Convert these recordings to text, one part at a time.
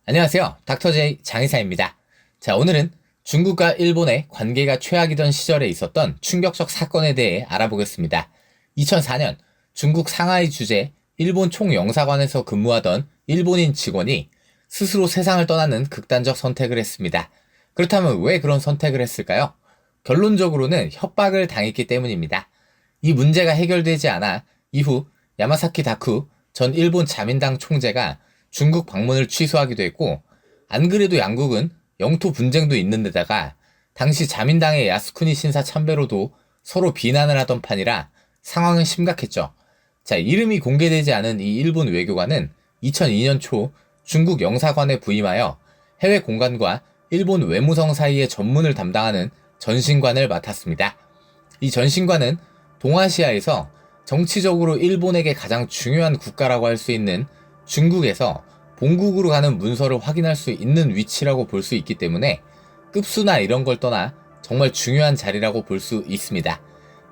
안녕하세요. 닥터제이 장의사입니다. 자, 오늘은 중국과 일본의 관계가 최악이던 시절에 있었던 충격적 사건에 대해 알아보겠습니다. 2004년 중국 상하이 주재 일본 총영사관에서 근무하던 일본인 직원이 스스로 세상을 떠나는 극단적 선택을 했습니다. 그렇다면 왜 그런 선택을 했을까요? 결론적으로는 협박을 당했기 때문입니다. 이 문제가 해결되지 않아 이후 야마사키 다쿠 전 일본 자민당 총재가 중국 방문을 취소하기도 했고, 안 그래도 양국은 영토 분쟁도 있는 데다가 당시 자민당의 야스쿠니 신사 참배로도 서로 비난을 하던 판이라 상황은 심각했죠. 자, 이름이 공개되지 않은 이 일본 외교관은 2002년 초 중국 영사관에 부임하여 해외 공관과 일본 외무성 사이의 전문을 담당하는 전신관을 맡았습니다. 이 전신관은 동아시아에서 정치적으로 일본에게 가장 중요한 국가라고 할 수 있는 중국에서 본국으로 가는 문서를 확인할 수 있는 위치라고 볼 수 있기 때문에 급수나 이런 걸 떠나 정말 중요한 자리라고 볼 수 있습니다.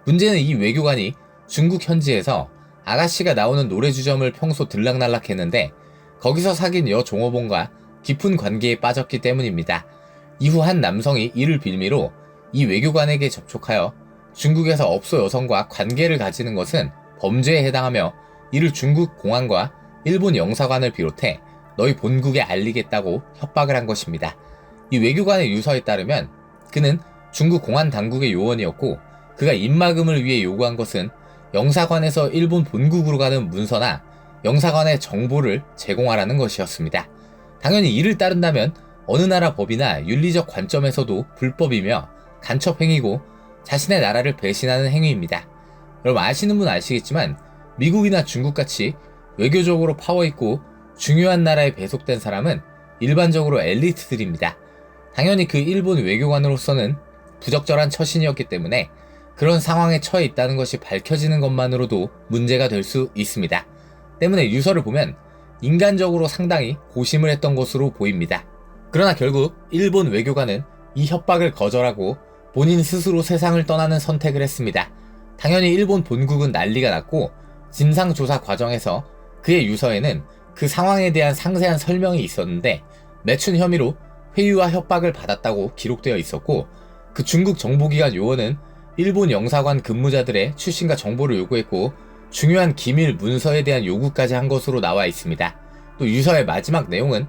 문제는 이 외교관이 중국 현지에서 아가씨가 나오는 노래주점을 평소 들락날락 했는데 거기서 사귄 여 종업원과 깊은 관계에 빠졌기 때문입니다. 이후 한 남성이 이를 빌미로 이 외교관에게 접촉하여 중국에서 업소 여성과 관계를 가지는 것은 범죄에 해당하며 이를 중국 공안과 일본 영사관을 비롯해 너희 본국에 알리겠다고 협박을 한 것입니다. 이 외교관의 유서에 따르면 그는 중국 공안 당국의 요원이었고 그가 입막음을 위해 요구한 것은 영사관에서 일본 본국으로 가는 문서나 영사관의 정보를 제공하라는 것이었습니다. 당연히 이를 따른다면 어느 나라 법이나 윤리적 관점에서도 불법이며 간첩행위고 자신의 나라를 배신하는 행위입니다. 여러분 아시는 분 아시겠지만 미국이나 중국같이 외교적으로 파워있고 중요한 나라에 배속된 사람은 일반적으로 엘리트들입니다. 당연히 그 일본 외교관으로서는 부적절한 처신이었기 때문에 그런 상황에 처해 있다는 것이 밝혀지는 것만으로도 문제가 될 수 있습니다. 때문에 유서를 보면 인간적으로 상당히 고심을 했던 것으로 보입니다. 그러나 결국 일본 외교관은 이 협박을 거절하고 본인 스스로 세상을 떠나는 선택을 했습니다. 당연히 일본 본국은 난리가 났고 진상조사 과정에서 그의 유서에는 그 상황에 대한 상세한 설명이 있었는데 매춘 혐의로 회유와 협박을 받았다고 기록되어 있었고 그 중국 정보기관 요원은 일본 영사관 근무자들의 출신과 정보를 요구했고 중요한 기밀 문서에 대한 요구까지 한 것으로 나와 있습니다. 또 유서의 마지막 내용은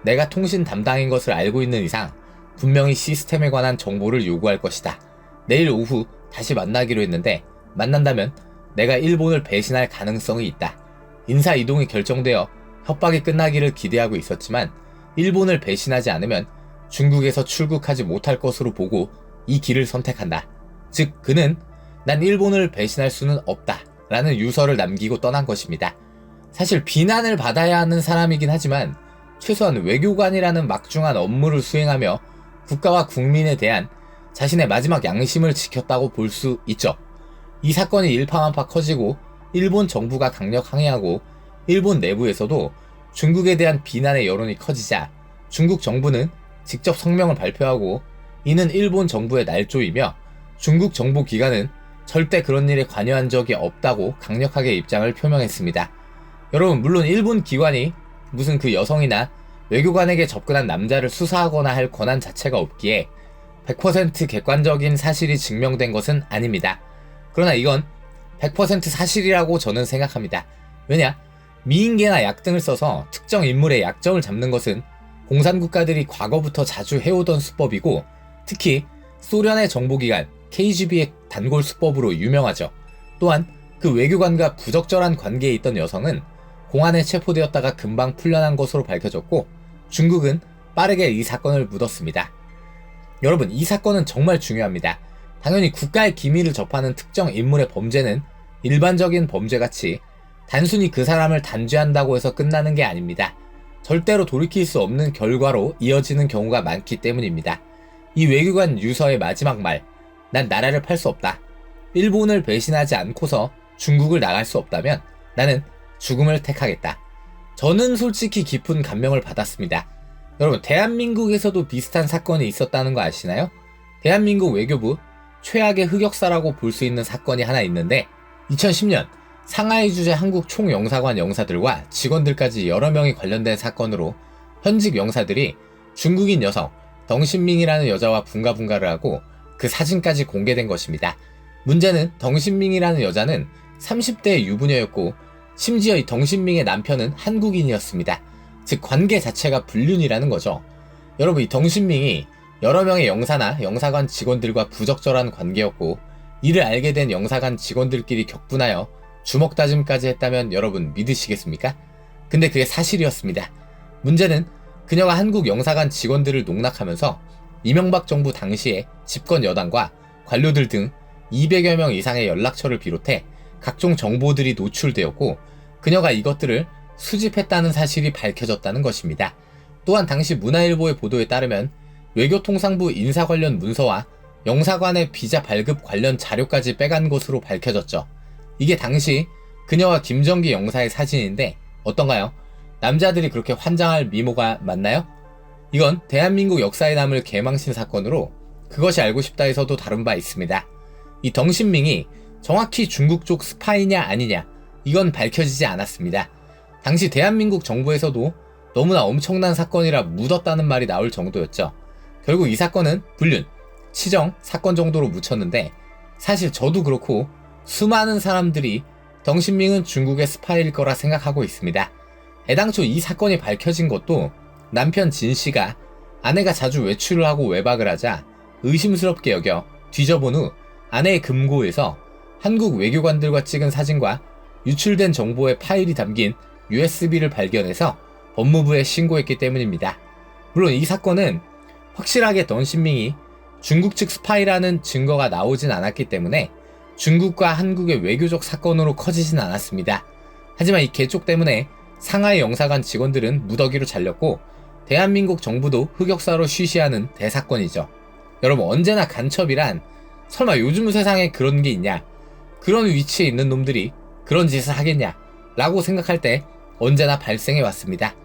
내가 통신 담당인 것을 알고 있는 이상 분명히 시스템에 관한 정보를 요구할 것이다. 내일 오후 다시 만나기로 했는데 만난다면 내가 일본을 배신할 가능성이 있다. 인사 이동이 결정되어 협박이 끝나기를 기대하고 있었지만 일본을 배신하지 않으면 중국에서 출국하지 못할 것으로 보고 이 길을 선택한다. 즉 그는 난 일본을 배신할 수는 없다 라는 유서를 남기고 떠난 것입니다. 사실 비난을 받아야 하는 사람이긴 하지만 최소한 외교관이라는 막중한 업무를 수행하며 국가와 국민에 대한 자신의 마지막 양심을 지켰다고 볼 수 있죠. 이 사건이 일파만파 커지고 일본 정부가 강력 항의하고 일본 내부에서도 중국에 대한 비난의 여론이 커지자 중국 정부는 직접 성명을 발표하고 이는 일본 정부의 날조이며 중국 정보기관은 절대 그런 일에 관여한 적이 없다고 강력하게 입장을 표명했습니다. 여러분 물론 일본 기관이 무슨 그 여성이나 외교관에게 접근한 남자를 수사하거나 할 권한 자체가 없기에 100% 객관적인 사실이 증명된 것은 아닙니다. 그러나 이건 100% 사실이라고 저는 생각합니다. 왜냐? 미인계나 약 등을 써서 특정 인물의 약점을 잡는 것은 공산국가들이 과거부터 자주 해오던 수법이고 특히 소련의 정보기관 KGB의 단골 수법으로 유명하죠. 또한 그 외교관과 부적절한 관계에 있던 여성은 공안에 체포되었다가 금방 풀려난 것으로 밝혀졌고 중국은 빠르게 이 사건을 묻었습니다. 여러분 이 사건은 정말 중요합니다. 당연히 국가의 기밀을 접하는 특정 인물의 범죄는 일반적인 범죄같이 단순히 그 사람을 단죄한다고 해서 끝나는 게 아닙니다. 절대로 돌이킬 수 없는 결과로 이어지는 경우가 많기 때문입니다. 이 외교관 유서의 마지막 말, 난 나라를 팔 수 없다. 일본을 배신하지 않고서 중국을 나갈 수 없다면 나는 죽음을 택하겠다. 저는 솔직히 깊은 감명을 받았습니다. 여러분 대한민국에서도 비슷한 사건이 있었다는 거 아시나요? 대한민국 외교부 최악의 흑역사라고 볼 수 있는 사건이 하나 있는데 2010년 상하이 주재 한국 총영사관 영사들과 직원들까지 여러 명이 관련된 사건으로 현직 영사들이 중국인 여성 덩신밍이라는 여자와 분가분가를 하고 그 사진까지 공개된 것입니다. 문제는 덩신밍이라는 여자는 30대의 유부녀였고 심지어 이 덩신밍의 남편은 한국인이었습니다. 즉 관계 자체가 불륜이라는 거죠. 여러분, 이 덩신밍이 여러 명의 영사나 영사관 직원들과 부적절한 관계였고 이를 알게 된 영사관 직원들끼리 격분하여 주먹다짐까지 했다면 여러분 믿으시겠습니까? 근데 그게 사실이었습니다. 문제는 그녀가 한국 영사관 직원들을 농락하면서 이명박 정부 당시에 집권 여당과 관료들 등 200여 명 이상의 연락처를 비롯해 각종 정보들이 노출되었고 그녀가 이것들을 수집했다는 사실이 밝혀졌다는 것입니다. 또한 당시 문화일보의 보도에 따르면 외교통상부 인사 관련 문서와 영사관의 비자 발급 관련 자료까지 빼간 것으로 밝혀졌죠. 이게 당시 그녀와 김정기 영사의 사진인데 어떤가요? 남자들이 그렇게 환장할 미모가 맞나요? 이건 대한민국 역사에 남을 개망신 사건으로 그것이 알고 싶다에서도 다룬 바 있습니다. 이 덩신밍이 정확히 중국 쪽 스파이냐 아니냐 이건 밝혀지지 않았습니다. 당시 대한민국 정부에서도 너무나 엄청난 사건이라 묻었다는 말이 나올 정도였죠. 결국 이 사건은 불륜, 치정 사건 정도로 묻혔는데 사실 저도 그렇고 수많은 사람들이 덩신밍은 중국의 스파이일 거라 생각하고 있습니다. 애당초 이 사건이 밝혀진 것도 남편 진씨가 아내가 자주 외출을 하고 외박을 하자 의심스럽게 여겨 뒤져본 후 아내의 금고에서 한국 외교관들과 찍은 사진과 유출된 정보의 파일이 담긴 USB를 발견해서 법무부에 신고했기 때문입니다. 물론 이 사건은 확실하게 덩신밍이 중국 측 스파이라는 증거가 나오진 않았기 때문에 중국과 한국의 외교적 사건으로 커지진 않았습니다. 하지만 이 개쪽 때문에 상하이 영사관 직원들은 무더기로 잘렸고 대한민국 정부도 흑역사로 쉬쉬하는 대사건이죠. 여러분, 언제나 간첩이란 설마 요즘 세상에 그런 게 있냐, 그런 위치에 있는 놈들이 그런 짓을 하겠냐 라고 생각할 때 언제나 발생해 왔습니다.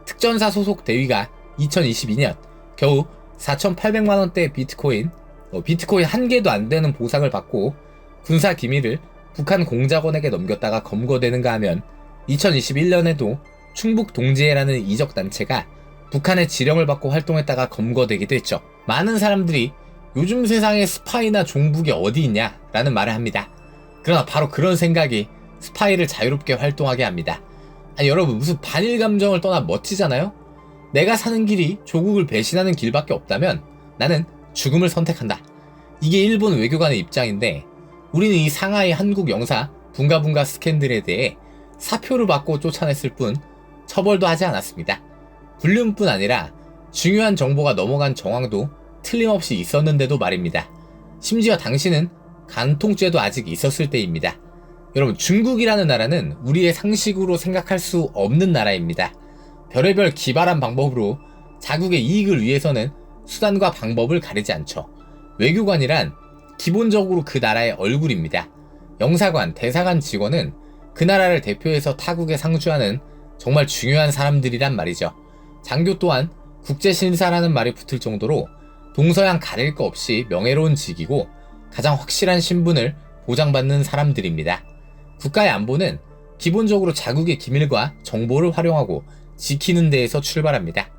특전사 소속 대위가 2022년 겨우 4,800만원대 비트코인 한 개도 안 되는 보상을 받고 군사 기밀을 북한 공작원에게 넘겼다가 검거되는가 하면 2021년에도 충북 동지회라는 이적단체가 북한의 지령을 받고 활동했다가 검거되기도 했죠. 많은 사람들이 요즘 세상에 스파이나 종북이 어디 있냐 라는 말을 합니다. 그러나 바로 그런 생각이 스파이를 자유롭게 활동하게 합니다. 아니 여러분, 무슨 반일 감정을 떠나 멋지잖아요? 내가 사는 길이 조국을 배신하는 길밖에 없다면 나는 죽음을 선택한다. 이게 일본 외교관의 입장인데 우리는 이 상하이 한국 영사 분가분가 스캔들에 대해 사표를 받고 쫓아냈을 뿐 처벌도 하지 않았습니다. 불륜뿐 아니라 중요한 정보가 넘어간 정황도 틀림없이 있었는데도 말입니다. 심지어 당시는 간통죄도 아직 있었을 때입니다. 여러분, 중국이라는 나라는 우리의 상식으로 생각할 수 없는 나라입니다. 별의별 기발한 방법으로 자국의 이익을 위해서는 수단과 방법을 가리지 않죠. 외교관이란 기본적으로 그 나라의 얼굴입니다. 영사관, 대사관 직원은 그 나라를 대표해서 타국에 상주하는 정말 중요한 사람들이란 말이죠. 장교 또한 국제신사라는 말이 붙을 정도로 동서양 가릴 거 없이 명예로운 직이고 가장 확실한 신분을 보장받는 사람들입니다. 국가의 안보는 기본적으로 자국의 기밀과 정보를 활용하고 지키는 데에서 출발합니다.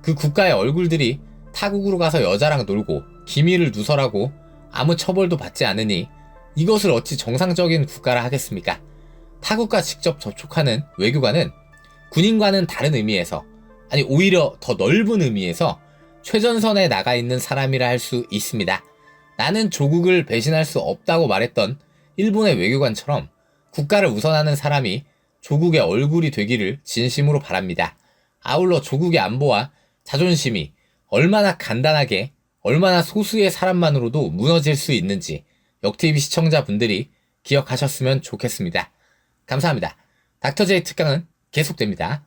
그 국가의 얼굴들이 타국으로 가서 여자랑 놀고 기밀을 누설하고 아무 처벌도 받지 않으니 이것을 어찌 정상적인 국가라 하겠습니까? 타국과 직접 접촉하는 외교관은 군인과는 다른 의미에서, 아니 오히려 더 넓은 의미에서 최전선에 나가 있는 사람이라 할 수 있습니다. 나는 조국을 배신할 수 없다고 말했던 일본의 외교관처럼 국가를 우선하는 사람이 조국의 얼굴이 되기를 진심으로 바랍니다. 아울러 조국의 안보와 자존심이 얼마나 간단하게, 얼마나 소수의 사람만으로도 무너질 수 있는지 역TV 시청자분들이 기억하셨으면 좋겠습니다. 감사합니다. 닥터제이 특강은 계속됩니다.